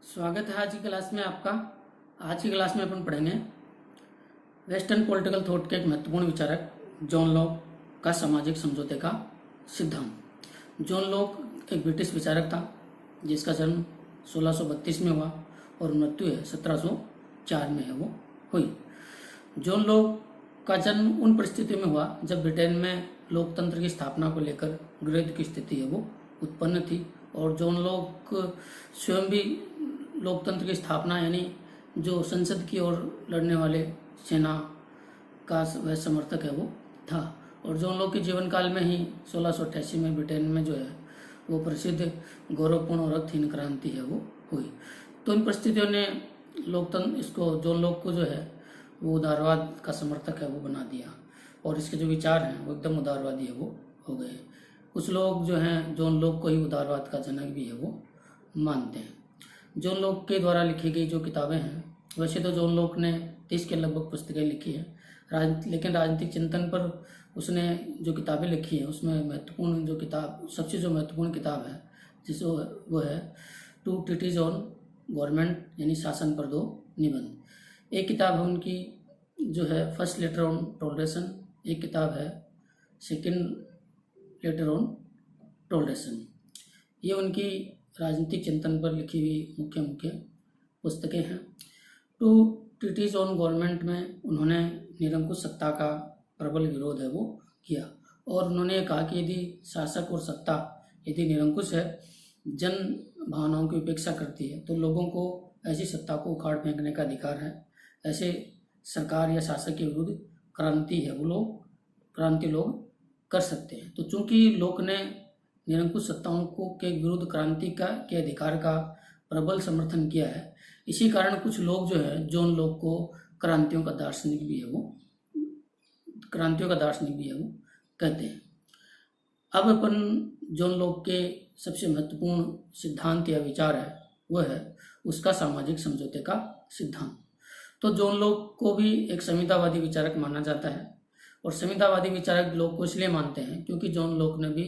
स्वागत है आज की क्लास में आपका। आज की क्लास में अपन पढ़ेंगे वेस्टर्न पॉलिटिकल थॉट के एक महत्वपूर्ण विचारक जॉन लॉक का सामाजिक समझौते का सिद्धांत। जॉन लॉक एक ब्रिटिश विचारक था जिसका जन्म 1632 में हुआ और मृत्यु है 1704 में है वो हुई। जॉन लॉक का जन्म उन परिस्थितियों में हुआ जब ब्रिटेन में लोकतंत्र की स्थापना को लेकर गृहयुद्ध की स्थिति है वो उत्पन्न थी और जॉन लॉक स्वयं भी लोकतंत्र की स्थापना यानी जो संसद की ओर लड़ने वाले सेना का वह समर्थक है वो था। और जॉन लॉक के जीवन काल में ही 1688 में ब्रिटेन में जो है वो प्रसिद्ध गौरवपूर्ण और अर्थहीन क्रांति है वो हुई। तो इन परिस्थितियों ने लोकतंत्र इसको जॉन लॉक को जो है वो उदारवाद का समर्थक है वो बना दिया और इसके जो विचार हैं वो एकदम उदारवादी है वो हो गए। कुछ लोग जो हैं जॉन लॉक को ही उदारवाद का जनक भी है वो मानते हैं। जॉन लॉक के द्वारा लिखी गई जो किताबें हैं, वैसे तो जॉन लॉक ने 30 के लगभग पुस्तकें लिखी हैं, लेकिन राजनीतिक चिंतन पर उसने जो किताबें लिखी हैं उसमें महत्वपूर्ण जो किताब सबसे जो महत्वपूर्ण किताब है जिसको वो है टू ट्रीटीज ऑन गवर्नमेंट यानी शासन पर 2 निबंध। एक किताब है उनकी जो है फर्स्ट लेटर ऑन टॉलरेशन, एक किताब है सेकेंड लेटर ऑन टॉलरेशन। ये उनकी राजनीतिक चिंतन पर लिखी हुई मुख्य पुस्तकें हैं। टू ट्रीटीज ऑन गवर्नमेंट में उन्होंने निरंकुश सत्ता का प्रबल विरोध है वो किया और उन्होंने कहा कि यदि शासक और सत्ता यदि निरंकुश है, जन भावनाओं की उपेक्षा करती है, तो लोगों को ऐसी सत्ता को उखाड़ फेंकने का अधिकार है। ऐसे सरकार या शासक के विरुद्ध क्रांति लोग कर सकते हैं। तो चूंकि लोक ने निरंकुश सत्ताओं के विरुद्ध क्रांति के अधिकार का प्रबल समर्थन किया है, इसी कारण कुछ लोग जो है जॉन लॉक को क्रांतियों का दार्शनिक भी है वो कहते हैं। अब अपन जॉन लॉक के सबसे महत्वपूर्ण सिद्धांत या विचार है वो है उसका सामाजिक समझौते का सिद्धांत। तो जॉन लॉक को भी एक संविधावादी विचारक माना जाता है और संविधावादी विचारक लोग को इसलिए मानते हैं क्योंकि जॉन लॉक ने भी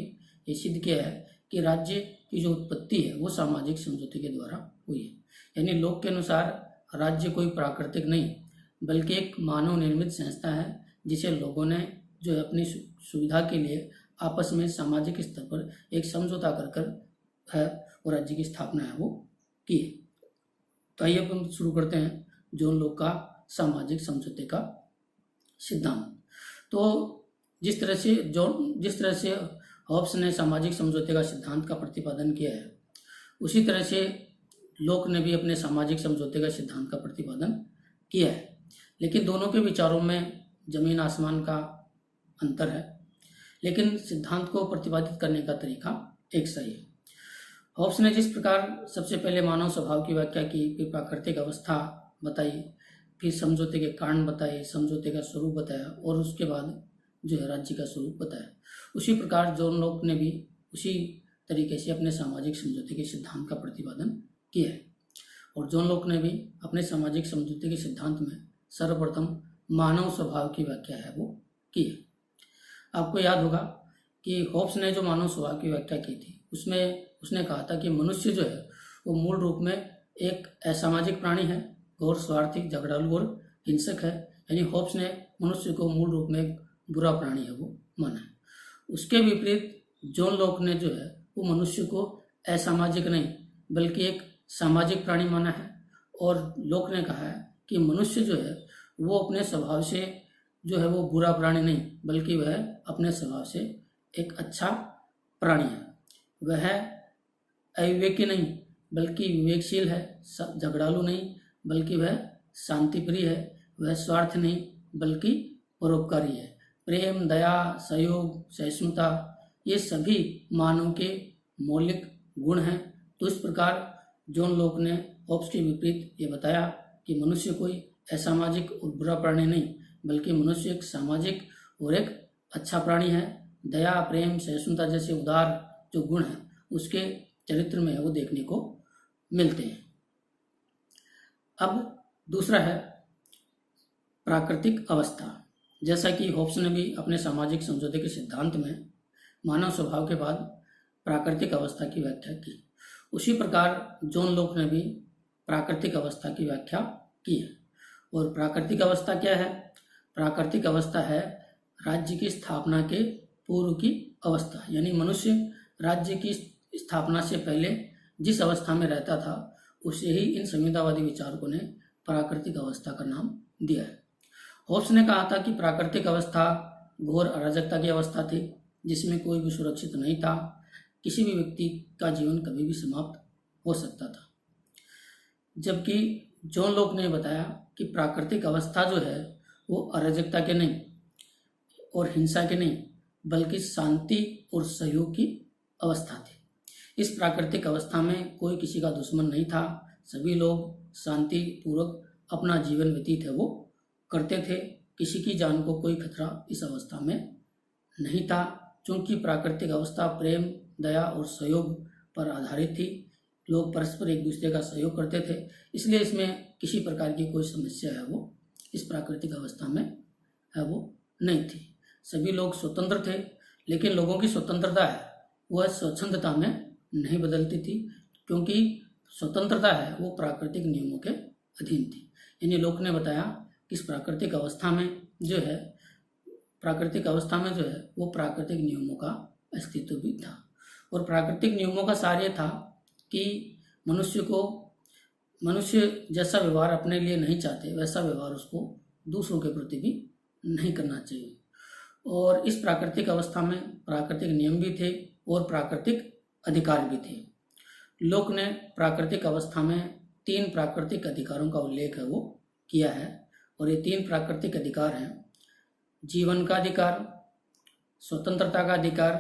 ये सिद्ध किया है कि राज्य की जो उत्पत्ति है वो सामाजिक समझौते के द्वारा हुई है। यानी लॉक के अनुसार राज्य कोई प्राकृतिक नहीं बल्कि एक मानव निर्मित संस्था है जिसे लोगों ने जो है अपनी सुविधा के लिए आपस में सामाजिक स्तर पर एक समझौता कर है और राज्य की स्थापना है वो की है। तो आइए हम शुरू करते हैं जॉन लॉक का सामाजिक समझौते का सिद्धांत। तो जिस तरह से हॉब्स ने सामाजिक समझौते का सिद्धांत का प्रतिपादन किया है, उसी तरह से लॉक ने भी अपने सामाजिक समझौते का सिद्धांत का प्रतिपादन किया है। लेकिन दोनों के विचारों में जमीन आसमान का अंतर है, लेकिन सिद्धांत को प्रतिपादित करने का तरीका एक सही है। हॉब्स ने जिस प्रकार सबसे पहले मानव स्वभाव की व्याख्या की, फिर प्राकृतिक अवस्था बताई, फिर समझौते के कारण बताए, समझौते का स्वरूप बताया और उसके बाद जो है राज्य का स्वरूप बताया, उसी प्रकार जॉन लॉक ने भी उसी तरीके से अपने सामाजिक समझौते के सिद्धांत का प्रतिपादन किया है। और जॉन लॉक ने भी अपने सामाजिक समझौते के सिद्धांत में सर्वप्रथम मानव स्वभाव की व्याख्या है वो की है। आपको याद होगा कि हॉब्स ने जो मानव स्वभाव की व्याख्या की थी उसमें उसने कहा था कि मनुष्य जो है वो मूल रूप में एक असामाजिक प्राणी है, घोर स्वार्थी, झगड़ालू और हिंसक है। यानी हॉब्स ने मनुष्य को मूल रूप में एक बुरा प्राणी है वो माना है। उसके विपरीत जॉन लॉक ने जो है वो मनुष्य को असामाजिक नहीं बल्कि एक सामाजिक प्राणी माना है और लॉक ने कहा है कि मनुष्य जो है वो अपने स्वभाव से जो है वो बुरा प्राणी नहीं बल्कि वह अपने स्वभाव से एक अच्छा प्राणी है। वह अविवेकी नहीं बल्कि विवेकशील है, झगड़ालू नहीं बल्कि वह शांतिप्रिय है, वह स्वार्थ नहीं बल्कि परोपकारी है, प्रेम, दया, सहयोग, सहिष्णुता, ये सभी मानव के मौलिक गुण हैं। तो इस प्रकार जॉन लॉक ने हॉब्स के विपरीत ये बताया कि मनुष्य कोई असामाजिक और बुरा प्राणी नहीं बल्कि मनुष्य एक सामाजिक और एक अच्छा प्राणी है। दया, प्रेम, सहिष्णुता जैसे उदार जो गुण हैं उसके चरित्र में वो देखने को मिलते हैं। अब दूसरा है प्राकृतिक अवस्था। जैसा कि हॉब्स ने भी अपने सामाजिक समझौते के सिद्धांत में मानव स्वभाव के बाद प्राकृतिक अवस्था की व्याख्या की, उसी प्रकार जॉन लॉक ने भी प्राकृतिक अवस्था की व्याख्या की है। और प्राकृतिक अवस्था क्या है? प्राकृतिक अवस्था है राज्य की स्थापना के पूर्व की अवस्था, यानी मनुष्य राज्य की स्थापना से पहले जिस अवस्था में रहता था उसे ही इन संविदावादी विचारकों ने प्राकृतिक अवस्था का नाम दिया है। होब्स ने कहा था कि प्राकृतिक अवस्था घोर अराजकता की अवस्था थी, जिसमें कोई भी सुरक्षित नहीं था, किसी भी व्यक्ति का जीवन कभी भी समाप्त हो सकता था। जबकि जॉन लॉक ने बताया कि प्राकृतिक अवस्था जो है वो अराजकता के नहीं और हिंसा के नहीं, बल्कि शांति और सहयोग की अवस्था थी। इस प्राकृतिक अवस्था में कोई किसी का दुश्मन नहीं था, सभी लोग शांति पूर्वक अपना जीवन व्यतीत है वो करते थे, किसी की जान को कोई खतरा इस अवस्था में नहीं था। क्योंकि प्राकृतिक अवस्था प्रेम, दया और सहयोग पर आधारित थी, लोग परस्पर एक दूसरे का सहयोग करते थे, इसलिए इसमें किसी प्रकार की कोई समस्या है वो इस प्राकृतिक अवस्था में है वो नहीं थी। सभी लोग स्वतंत्र थे, लेकिन लोगों की स्वतंत्रता है वह स्वच्छंदता में नहीं बदलती थी, क्योंकि स्वतंत्रता है वो प्राकृतिक नियमों के अधीन थी। यानी लोक ने बताया कि इस प्राकृतिक अवस्था में जो है वो प्राकृतिक नियमों का अस्तित्व भी था। और प्राकृतिक नियमों का सार ये था कि मनुष्य जैसा व्यवहार अपने लिए नहीं चाहते वैसा व्यवहार उसको दूसरों के प्रति भी नहीं करना चाहिए। और इस प्राकृतिक अवस्था में प्राकृतिक नियम भी थे और प्राकृतिक अधिकार भी थे। लोक ने प्राकृतिक अवस्था में 3 प्राकृतिक अधिकारों का उल्लेख है वो किया है, और ये 3 प्राकृतिक अधिकार हैं: जीवन का अधिकार, स्वतंत्रता का अधिकार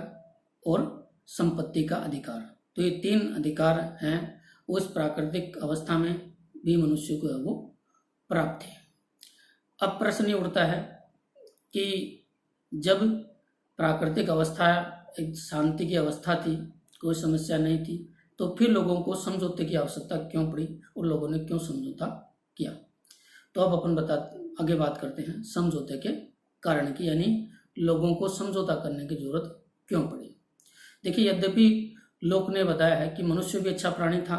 और संपत्ति का अधिकार। तो ये 3 अधिकार हैं उस प्राकृतिक अवस्था में भी मनुष्य को है वो प्राप्त है। अब प्रश्न ये उठता है कि जब प्राकृतिक अवस्था एक शांति की अवस्था थी, कोई समस्या नहीं थी, तो फिर लोगों को समझौते की आवश्यकता क्यों पड़ी और लोगों ने क्यों समझौता किया? तो अब अपन आगे बात करते हैं समझौते के कारण की, यानी लोगों को समझौता करने की जरूरत क्यों पड़ी। देखिए, यद्यपि लोक ने बताया है कि मनुष्य भी अच्छा प्राणी था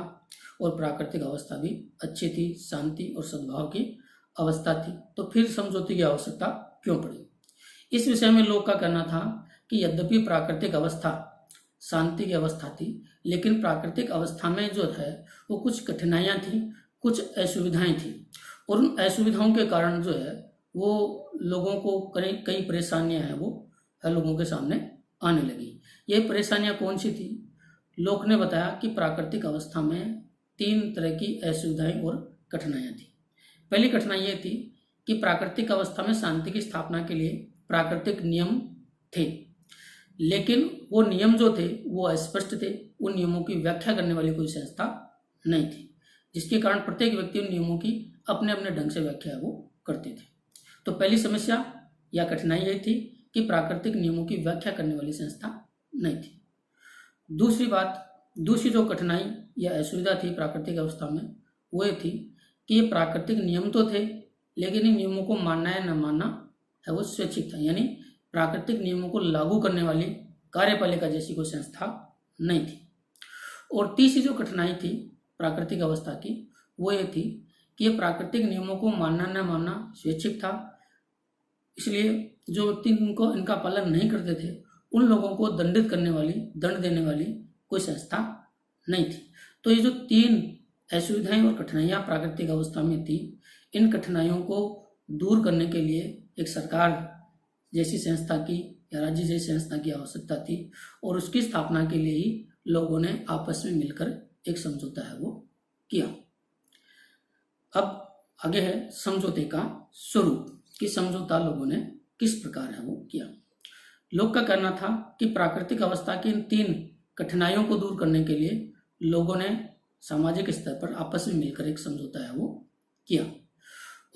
और प्राकृतिक अवस्था भी अच्छी थी, शांति और सद्भाव की अवस्था थी, तो फिर समझौते की आवश्यकता क्यों पड़ी? इस विषय में लोक का कहना था कि यद्यपि प्राकृतिक अवस्था शांति की अवस्था थी, लेकिन प्राकृतिक अवस्था में जो है वो कुछ कठिनाइयाँ थी, कुछ असुविधाएं थी, और उन असुविधाओं के कारण जो है वो लोगों को कई परेशानियां हैं वो लोगों के सामने आने लगी। ये परेशानियां कौन सी थी? लोक ने बताया कि प्राकृतिक अवस्था में 3 तरह की असुविधाएं और कठिनाइयां थी। पहली कठिनाई ये थी कि प्राकृतिक अवस्था में शांति की स्थापना के लिए प्राकृतिक नियम थे, लेकिन वो नियम जो थे वो अस्पष्ट थे, उन नियमों की व्याख्या करने वाली कोई संस्था नहीं थी, जिसके कारण प्रत्येक व्यक्ति उन नियमों की अपने अपने ढंग से व्याख्या वो करते थे। तो पहली समस्या या कठिनाई यही थी कि प्राकृतिक नियमों की व्याख्या करने वाली संस्था नहीं थी। दूसरी जो कठिनाई या असुविधा थी प्राकृतिक अवस्था में वो ये थी कि ये प्राकृतिक नियम तो थे, लेकिन इन नियमों को मानना या न मानना है वो स्वैच्छिक था, यानी प्राकृतिक नियमों को लागू करने वाली कार्यपालिका जैसी कोई संस्था नहीं थी। और तीसरी जो कठिनाई थी प्राकृतिक अवस्था की वो ये थी कि ये प्राकृतिक नियमों को मानना न मानना स्वैच्छिक था, इसलिए जो व्यक्ति इनका पालन नहीं करते थे उन लोगों को दंड देने वाली कोई संस्था नहीं थी। तो ये जो 3 असुविधाएं और कठिनाइयां प्राकृतिक अवस्था में थी, इन कठिनाइयों को दूर करने के लिए एक सरकार जैसी संस्था की या राज्य जैसी संस्था की आवश्यकता थी, और उसकी स्थापना के लिए ही लोगों ने आपस में मिलकर एक समझौता है वो किया। अब आगे है समझौते का स्वरूप, कि समझौता लोगों ने किस प्रकार है वो किया। लोग का कहना था कि प्राकृतिक अवस्था की इन 3 कठिनाइयों को दूर करने के लिए लोगों ने सामाजिक स्तर पर आपस में मिलकर एक समझौता है वो किया,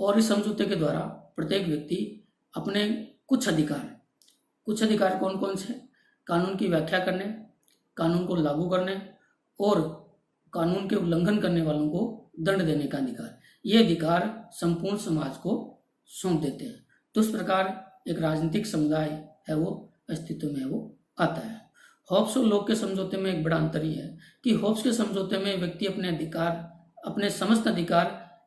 और इस समझौते के द्वारा प्रत्येक व्यक्ति अपने कुछ अधिकार कौन कौन से? कानून की व्याख्या करने, कानून को लागू करने और कानून के उल्लंघन करने वालों को दंड देने का अधिकार, ये अधिकार संपूर्ण समाज को सौंप देते हैं। तो इस प्रकार एक राजनीतिक समुदाय है वो अस्तित्व में वो आता है। होब्स और लोक के समझौते में एक बड़ा अंतर ही है कि होब्स के समझौते में व्यक्ति अपने अधिकार अपने समस्त अधिकार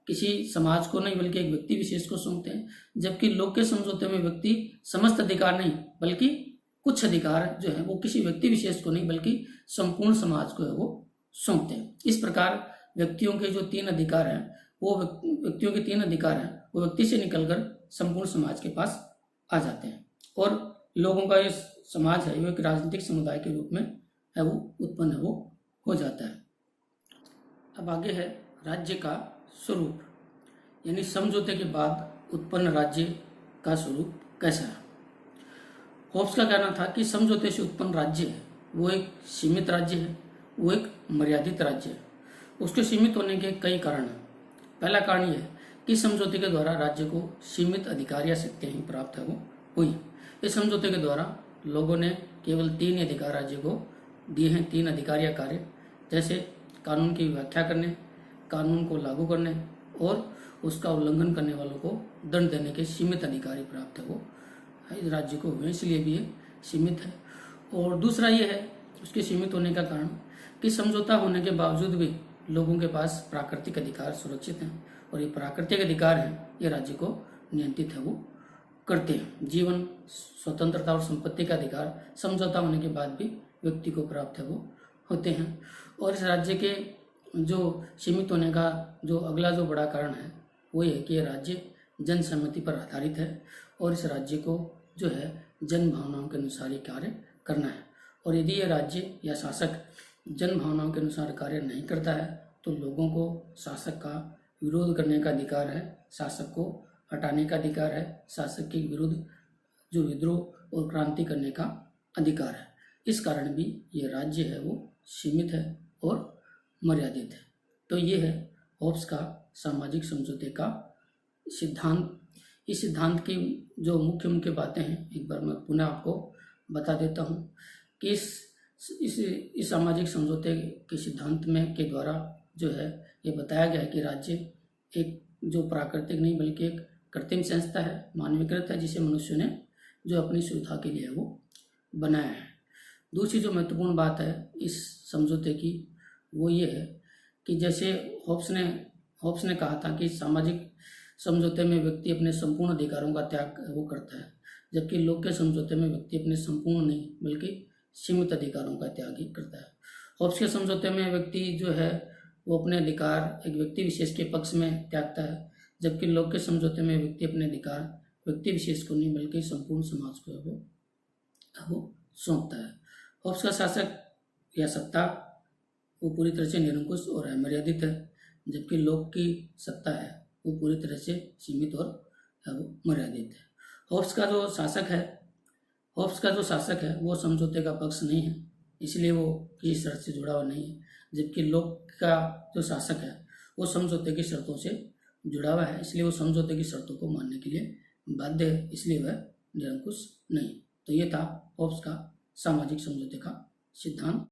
किसी समाज को नहीं बल्कि एक व्यक्ति विशेष को सौंपते हैं, जबकि लोग के समझौते में व्यक्ति समस्त अधिकार नहीं बल्कि कुछ अधिकार जो है वो किसी व्यक्ति विशेष को नहीं बल्कि संपूर्ण समाज को है वो सौंपते हैं। इस प्रकार व्यक्तियों के जो 3 अधिकार हैं वो व्यक्तियों के 3 अधिकार हैं वो व्यक्ति से निकलकर संपूर्ण समाज के पास आ जाते हैं और लोगों का ये समाज है वो एक राजनीतिक समुदाय के रूप में है वो उत्पन्न है वो हो जाता है। अब आगे है राज्य का स्वरूप, यानी समझौते के बाद उत्पन्न राज्य का स्वरूप कैसा है। होब्स का कहना था कि समझौते से उत्पन्न राज्य है वो एक सीमित राज्य है, वो एक मर्यादित राज्य है। उसके सीमित होने के कई कारण हैं। पहला कारण यह है कि समझौते के द्वारा राज्य को सीमित अधिकार या शक्तियां ही प्राप्त है वो हुई। इस समझौते के द्वारा लोगों ने केवल 3 अधिकार राज्य को दिए हैं, 3 अधिकार या कार्य, जैसे कानून की व्याख्या करने, कानून को लागू करने और उसका उल्लंघन करने वालों को दंड देने के सीमित अधिकार ही प्राप्त है वो इस राज्य को हुए, इसलिए भी ये सीमित है। और दूसरा ये है उसके सीमित होने का कारण कि समझौता होने के बावजूद भी लोगों के पास प्राकृतिक अधिकार सुरक्षित हैं और ये प्राकृतिक अधिकार हैं ये राज्य को नियंत्रित है वो करते हैं। जीवन, स्वतंत्रता और संपत्ति का अधिकार समझौता होने के बाद भी व्यक्ति को प्राप्त है वो होते हैं। और इस राज्य के जो सीमित होने का जो अगला जो बड़ा कारण है वो ये है कि ये राज्य जन सहमति पर आधारित है और इस राज्य को जो है जन भावनाओं के अनुसार ही कार्य करना है। और यदि ये राज्य या शासक जन भावनाओं के अनुसार कार्य नहीं करता है तो लोगों को शासक का विरोध करने का अधिकार है, शासक को हटाने का अधिकार है, शासक के विरुद्ध जो विद्रोह और क्रांति करने का अधिकार है। इस कारण भी ये राज्य है वो सीमित है और मर्यादित है। तो ये है होब्स का सामाजिक समझौते का सिद्धांत। इस सिद्धांत की जो मुख्य मुख्य बातें हैं एक बार मैं पुनः आपको बता देता हूँ कि इस सामाजिक समझौते के सिद्धांत में के द्वारा जो है ये बताया गया है कि राज्य एक जो प्राकृतिक नहीं बल्कि एक कृत्रिम संस्था है, मानवीकृत है, जिसे मनुष्य ने जो अपनी सुविधा के लिए वो बनाया है। दूसरी जो महत्वपूर्ण बात है इस समझौते की वो ये है कि जैसे होब्स ने कहा था कि सामाजिक समझौते में व्यक्ति अपने संपूर्ण अधिकारों का त्याग वो करता है, जबकि लोग के समझौते में व्यक्ति अपने संपूर्ण नहीं बल्कि सीमित अधिकारों का त्याग ही करता है। होब्स के समझौते में व्यक्ति जो है वो अपने अधिकार एक व्यक्ति विशेष के पक्ष में त्यागता है, जबकि लोग के समझौते में व्यक्ति अपने अधिकार व्यक्ति विशेष को नहीं बल्कि संपूर्ण समाज को वो सौंपता है। होब्स का शासक या सत्ता वो पूरी तरह से निरंकुश और अमर्यादित है, जबकि लोग की सत्ता है वो पूरी तरह से सीमित और मर्यादित है। होब्स का जो शासक है वो समझौते का पक्ष नहीं है, इसलिए वो किसी शर्त से जुड़ा हुआ नहीं है, जबकि लोग का जो शासक है वो समझौते की शर्तों से जुड़ा हुआ है, इसलिए वो समझौते की शर्तों को मानने के लिए बाध्य है, इसलिए वह निरंकुश नहीं। तो ये था होब्स का सामाजिक समझौते का सिद्धांत।